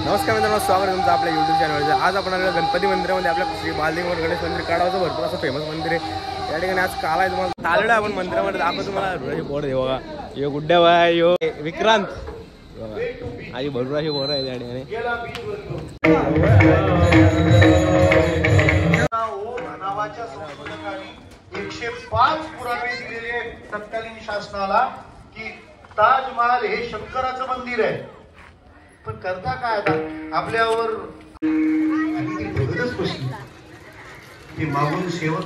नमस्कार मित्रांनो, स्वागत आहे तुमचं आपल्या यूट्यूब चॅनलवर. आज आपण आलेलो गणपती मंदिरामध्ये. आपल्या श्री बाललिंगवर गणेश मंदिर काढावचं भरपूर असं फेमस मंदिर आहे. या ठिकाणी आज काल आहे. तुम्हाला आलेलो आहे आपण मंदिरामध्ये. दाखवतो तुम्हाला भरपूर बोर्ड आहे बघा. यो गुड्ड्या बाय, यो विक्रांत आणि भरपूर अशी बोर आहे त्या ठिकाणी. नावाच्या संशोधकांनी 105 पुरावे दिलेले तत्कालीन शासनाला की ताजमहाल हे शंकराचं मंदिर आहे. पण करता काय आता आपल्यावर ते मागून सेवक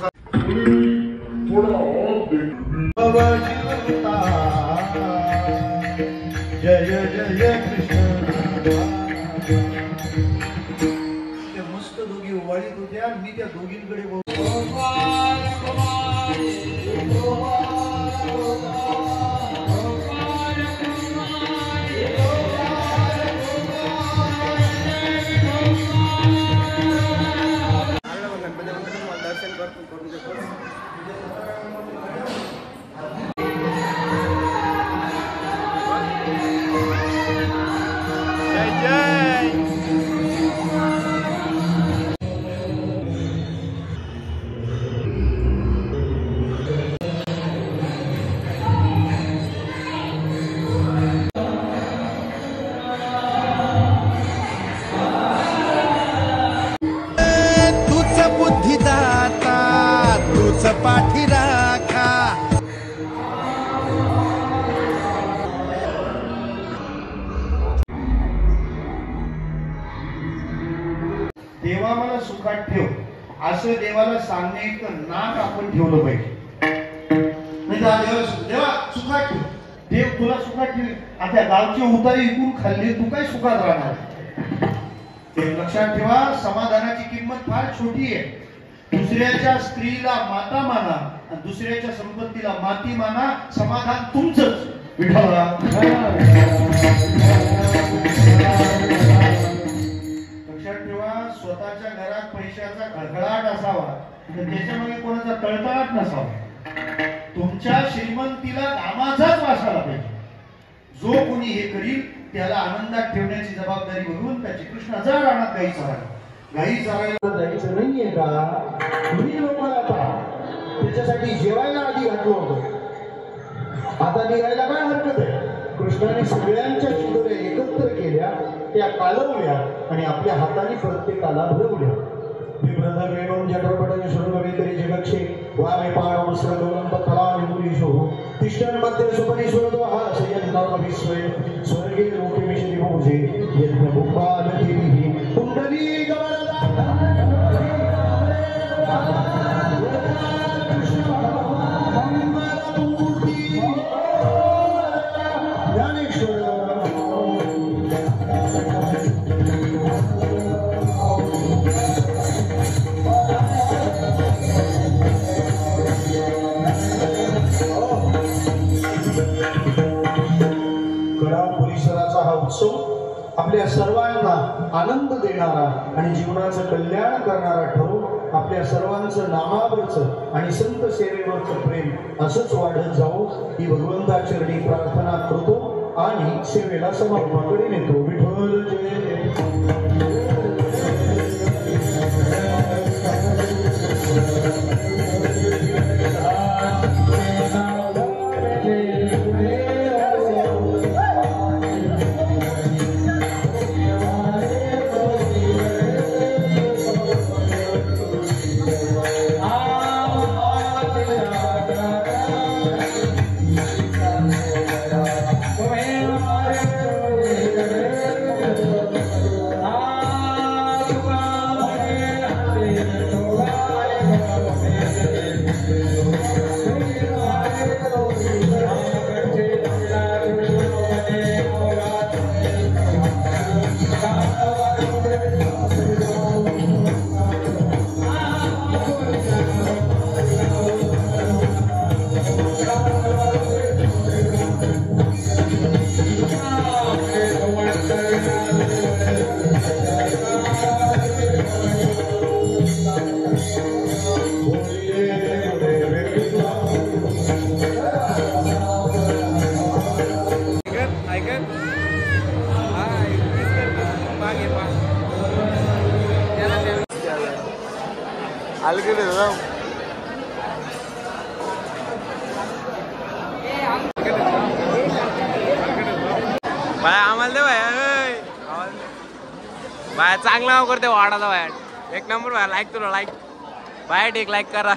जय जय कृष्ण. त्या मस्त दोघी ओवाळीत होत्या. मी त्या दोघींकडे पाठी राखा. देवा मला सुखात ठेव असं देवाला सांगणे एक नाक आपण ठेवलं पाहिजे. देवा सुखात ठेव, देव तुला सुखात ठेव. आता गावची उतारी इकून खाल्ली, तू काय सुखात राहणार. लक्षात ठेवा, समाधानाची किंमत फार छोटी आहे. दुसऱ्याच्या स्त्रीला माता माना आणि दुसऱ्याच्या संपत्तीला माती माना. समाधान तुमचंच. विठ्ठला लक्षात ठेवा, स्वतःच्या घरात पैशाचा खळखळाट असावा, त्याच्यामध्ये कोणाचा तळतळाट नसावा. तुमच्या श्रीमंतीला कामाचाच वास आला पाहिजे. जो कोणी हे करील त्याला आनंदात ठेवण्याची जबाबदारी बघून त्याची कृष्णाचा रानात गाई चारायला. गाई चारायला जायचं नाहीये का? तुम्ही लोकांना त्याच्यासाठी जेवायला आधी घातलं होतं. आता निघायला काय हरकत आहे? कृष्णाने सगळ्यांच्या चिंतोऱ्या एकत्र केल्या, त्या कालवल्या आणि आपल्या हाताने प्रत्येकाला भरवल्या. विभ्रद वेणून जगरपटन शृंगवेतरी जगक्षे वामे पाणम स्रगोलम तथलानि मुनीषो तिष्ठन् मध्ये सुपनीश्वरो हा सयन्नाम विश्वे स्वर्गे लोके विशति भोजे यज्ञ भुक्पालतिभिः कुण्डली गमनदा. आपल्या सर्वांना आनंद देणारा आणि जीवनाचं कल्याण करणारा ठरून आपल्या सर्वांचं नामावरचं आणि संत सेवेवरचं प्रेम असंच वाढत जाऊ ही भगवंताचरणी प्रार्थना करतो आणि सेवेला समर्पणाकडे नेतो. विठ्ठल जय. बाय आम्हाला दे बाय चांगला नाव करते वाडाचा बाय एक नंबर बाय लाईक तुला लाईक बाय एक लाईक करा